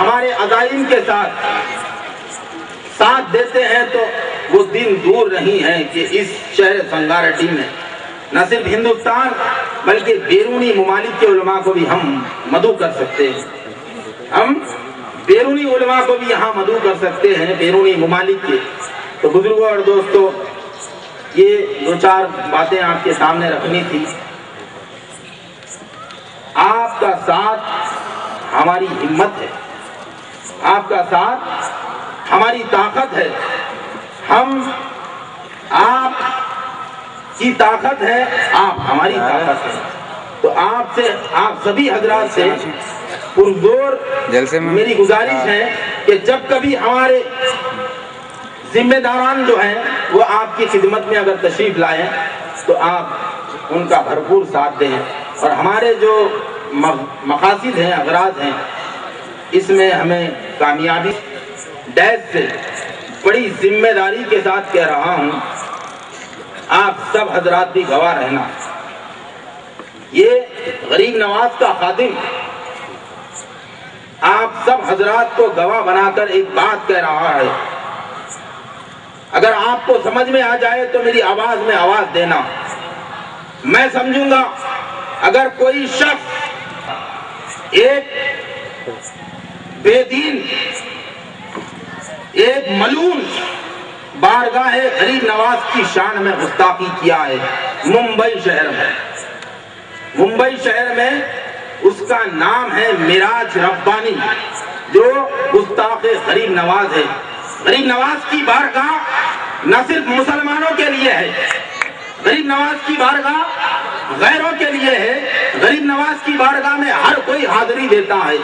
ہمارے عزائم کے ساتھ دیتے ہیں تو وہ دن دور نہیں ہے کہ اس شہر سنگاریڈی میں نہ صرف ہندوستان بلکہ بیرونی ممالک کے علماء کو بھی ہم مدعو کر سکتے ہیں. ہم بیرونی علماء کو بھی یہاں مدعو کر سکتے ہیں، بیرونی ممالک کے. تو بزرگوں اور دوستوں، یہ دو چار باتیں آپ کے سامنے رکھنی تھی. آپ کا ساتھ ہماری ہمت ہے، آپ کا ساتھ ہماری طاقت ہے. آپ کی طاقت ہے، آپ ہماری طاقت ہے. تو آپ سبھی حضرات سے پرزور میری گزارش ہے کہ جب کبھی ہمارے ذمہ داران جو ہیں وہ آپ کی خدمت میں اگر تشریف لائیں تو آپ ان کا بھرپور ساتھ دیں، اور ہمارے جو مقاصد ہیں، اغراض ہیں، اس میں ہمیں کامیابی ڈیش سے بڑی ذمہ داری کے ساتھ کہہ رہا ہوں، آپ سب حضرات بھی گواہ رہنا. یہ غریب نواز کا خادم آپ سب حضرات کو گواہ بنا کر ایک بات کہہ رہا ہے. اگر آپ کو سمجھ میں آ جائے تو میری آواز میں آواز دینا. میں سمجھوں گا اگر کوئی شخص ایک بے دین، ایک ملعون بارگاہ غریب نواز کی شان میں گستاخی کیا ہے ممبئی شہر میں اس کا نام ہے معراج ربانی، جو گستاخ غریب نواز ہے. غریب نواز کی بارگاہ نہ صرف مسلمانوں کے لیے ہے، غریب نواز کی بارگاہ غیروں کے لیے ہے. غریب نواز کی بارگاہ میں ہر کوئی حاضری دیتا ہے.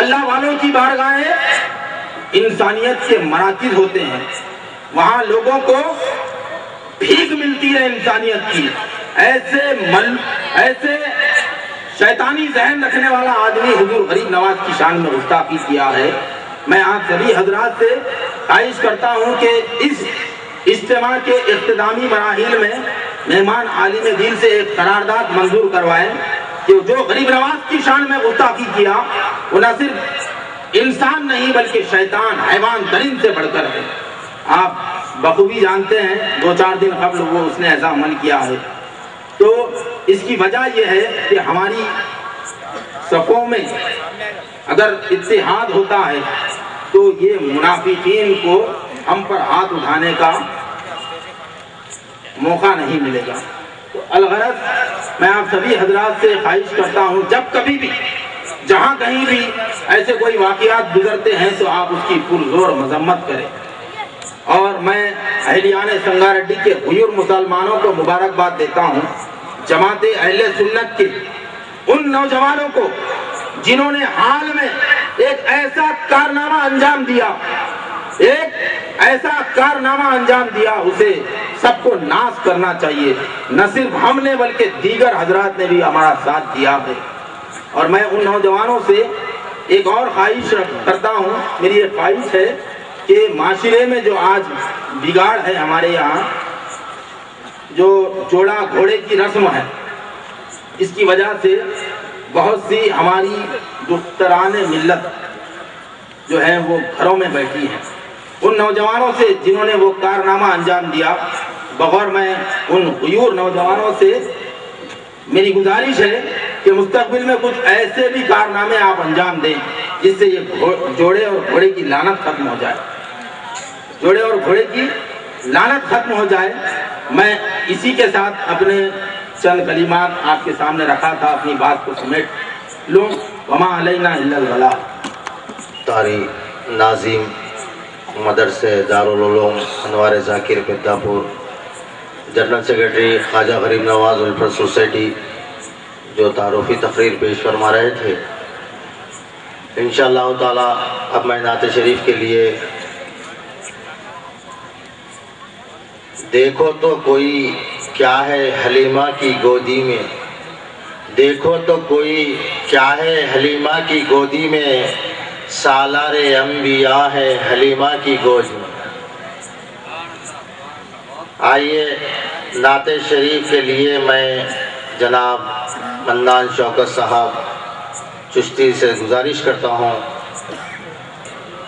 اللہ والوں کی بارگاہیں انسانیت کے مراکز ہوتے ہیں، وہاں لوگوں کو بھیک ملتی ہے انسانیت کی. ایسے شیطانی ذہن رکھنے والا آدمی حضور غریب نواز کی شان میں گستاخی کیا ہے. میں آپ سبھی حضرات سے خواہش کرتا ہوں کہ اس اجتماع کے اختتامی مراحل میں مہمان عالم دین سے ایک قرارداد منظور کروائیں کہ جو غریب نواز کی شان میں گستاخی کیا وہ نہ صرف انسان نہیں بلکہ شیطان، حیوان ترین سے بڑھ کر ہے. آپ بخوبی جانتے ہیں 2-4 دن قبل اس نے ایسا عمل کیا ہے. تو اس کی وجہ یہ ہے کہ ہماری صفوں میں اگر اتحاد ہوتا ہے تو یہ منافقین کو ہم پر ہاتھ اٹھانے کا موقع نہیں ملے گا. تو الغرض میں آپ سبھی حضرات سے خواہش کرتا ہوں جب کبھی بھی جہاں کہیں بھی ایسے کوئی واقعات گزرتے ہیں تو آپ اس کی پرزور مذمت کریں. اور میں اہلیان سنگاریڈی کے غیور مسلمانوں کو مبارکباد دیتا ہوں، جماعت اہل سنت کے ان نوجوانوں کو جنہوں نے حال میں ایک ایسا کارنامہ انجام دیا اسے سب کو ناز کرنا چاہیے. نہ صرف ہم نے بلکہ دیگر حضرات نے بھی ہمارا ساتھ دیا ہے. اور میں ان نوجوانوں سے ایک اور خواہش کرتا ہوں، میری یہ خواہش ہے کہ معاشرے میں جو آج بگاڑ ہے ہمارے یہاں، جو جوڑا گھوڑے کی رسم ہے، اس کی وجہ سے بہت سی ہماری دختران ملت جو ہیں وہ گھروں میں بیٹھی ہیں. ان نوجوانوں سے جنہوں نے وہ کارنامہ انجام دیا، بغور میں ان غیور نوجوانوں سے میری گزارش ہے کہ مستقبل میں کچھ ایسے بھی کارنامے آپ انجام دیں جس سے یہ جوڑے اور گھوڑے کی لعنت ختم ہو جائے. جوڑے اور گھوڑے کی لعنت ختم ہو جائے. میں اسی کے ساتھ اپنے چند کلمات آپ کے سامنے رکھا تھا، اپنی بات کو سمیٹ لوں. وما علینا الا البلاغ. طاری ناظم مدرسے دارالعلوم انوار ذاکر پداپور، جنرل سیکرٹری خواجہ غریب نواز ویلفیئر سوسائٹی جو تعارفی تقریر پیش فرما رہے تھے، انشاءاللہ تعالی اب میں نعت شریف کے لیے دیکھو تو کوئی کیا ہے حلیمہ کی گودی میں، دیکھو تو کوئی کیا ہے حلیمہ کی گودی میں، سالار انبیاء ہے حلیمہ کی گود میں. آئیے نعت شریف کے لیے میں جناب منان شوکت صاحب چشتی سے گزارش کرتا ہوں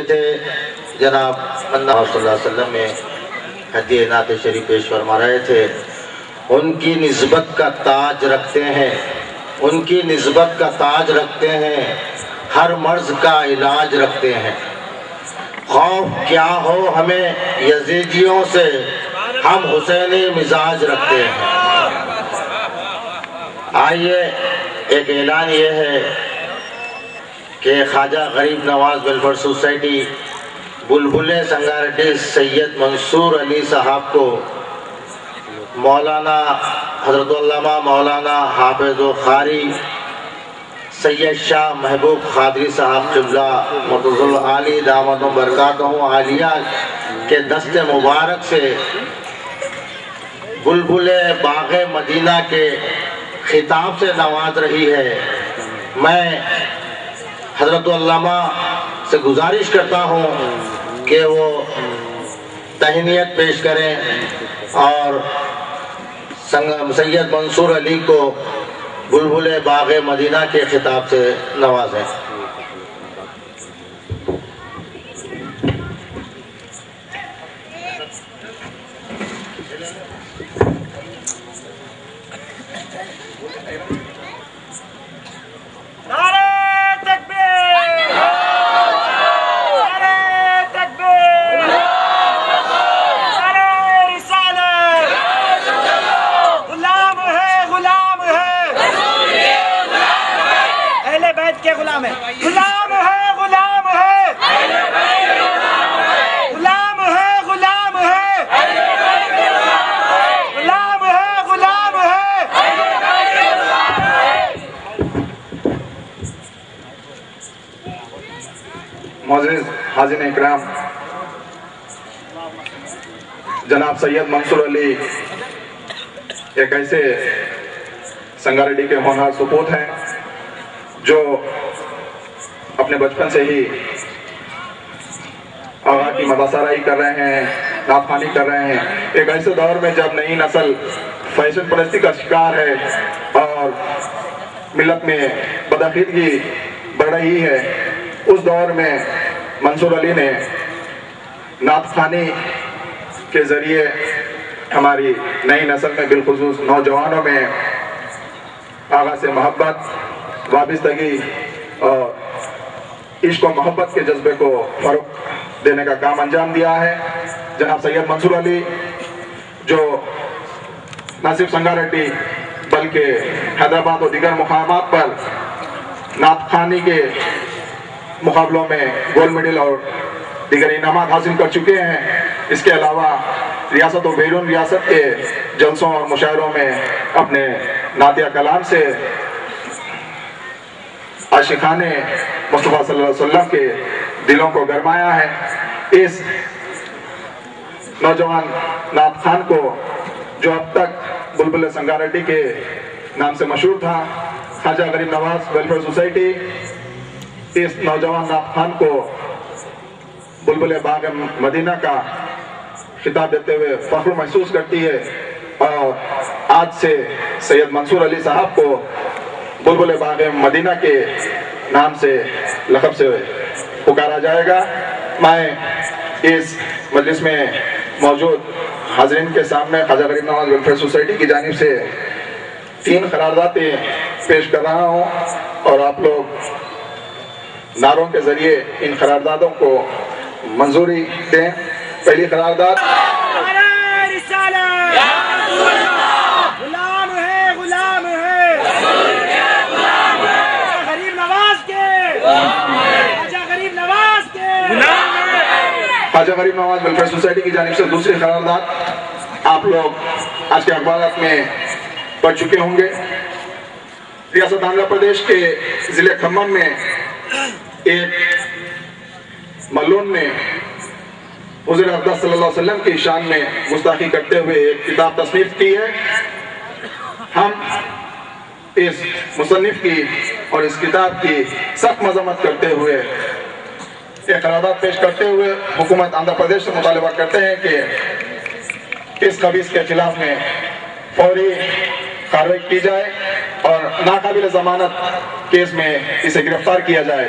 یہ تھے جناب صلی اللہ علیہ وسلم میں ہدیہ نعت شریف پیش فرما رہے تھے. ان کی نسبت کا تاج رکھتے ہیں, ان کی نسبت کا تاج رکھتے ہیں, ہر مرض کا علاج رکھتے ہیں. خوف کیا ہو ہمیں یزیدیوں سے, ہم حسینی مزاج رکھتے ہیں. آئیے ایک اعلان یہ ہے کہ خواجہ غریب نواز ویلفیئر سوسائٹی بلبل سنگاریڈی سید منصور علی صاحب کو مولانا حضرت علامہ مولانا حافظ و قاری سید شاہ محبوب قادری صاحب قبلہ مرتضی العالی دامت و برکاتہ عالیہ کے دست مبارک سے بلبل باغ مدینہ کے خطاب سے نواز رہی ہے. میں حضرت علامہ سے گزارش کرتا ہوں کہ وہ تہنیت پیش کریں اور سید منصور علی کو بلبل باغ مدینہ کے خطاب سے نوازیں. معزز حاضرین اکرام، جناب سید منصور علی ایک ایسے سنگاریڈی کے ہونہار سپوت ہیں جو اپنے بچپن سے ہی آغا کی مداثرائی کر رہے ہیں، نعت خوانی کر رہے ہیں. ایک ایسے دور میں جب نئی نسل فیشن پرستی کا شکار ہے اور ملت میں بدعقیدگی بڑھ رہی ہے، اس دور میں منصور علی نے نعت خوانی کے ذریعے ہماری نئی نسل میں بالخصوص نوجوانوں میں آغا سے محبت، وابستگی اور عشق و محبت کے جذبے کو فروغ دینے کا کام انجام دیا ہے. جناب سید منصور علی جو نہ صرف سنگاریڈی بلکہ حیدرآباد و دیگر مقامات پر نعت خوانی کے مقابلوں میں گولڈ میڈل اور دیگر انعامات حاصل کر چکے ہیں. اس کے علاوہ ریاست و بیرون ریاست کے جلسوں اور مشاعروں میں اپنے نعتیہ کلام سے عاشقان مصطفیٰ صلی اللہ علیہ وسلم کے دلوں کو گرمایا ہے. اس نوجوان نعت خوان کو جو اب تک بلبل سنگاریڈی کے نام سے مشہور تھا، خواجہ غریب نواز ویلفیئر سوسائٹی اس نوجوان نعت خوان کو بلبل باغ مدینہ کا خطاب دیتے ہوئے فخر محسوس کرتی ہے اور آج سے سید منصور علی صاحب کو بلبل باغ مدینہ کے نام سے لقب سے پکارا جائے گا. میں اس مجلس میں موجود حاضرین کے سامنے خواجہ غریب نواز ویلفیئر سوسائٹی کی جانب سے 3 قراردادیں پیش کر رہا ہوں اور آپ لوگ نعروں کے ذریعے ان قراردادوں کو منظوری دیں. پہلی قرارداد غلام ہے غلام ہے غریب نواز کے خواجہ غریب نواز کے خواجہ غریب نواز ویلفیئر سوسائٹی کی جانب سے دوسری قرارداد آپ لوگ آج کے اخبارات میں پڑھ چکے ہوں گے. ریاست آندھرا پردیش کے ضلع کھمم میں ایک ملون نے حضور اقدس صلی اللہ علیہ وسلم کی شان میں گستاخی کرتے ہوئے ایک کتاب تصنیف کی ہے. ہم اس مصنف کی اور اس کتاب کی سخت مذمت کرتے ہوئے ایک قرارداد پیش کرتے ہوئے حکومت آندھرا پردیش سے مطالبہ کرتے ہیں کہ اس خبیث کے خلاف میں فوری کارروائی کی جائے اور ناقابل ضمانت کیس میں اسے گرفتار کیا جائے.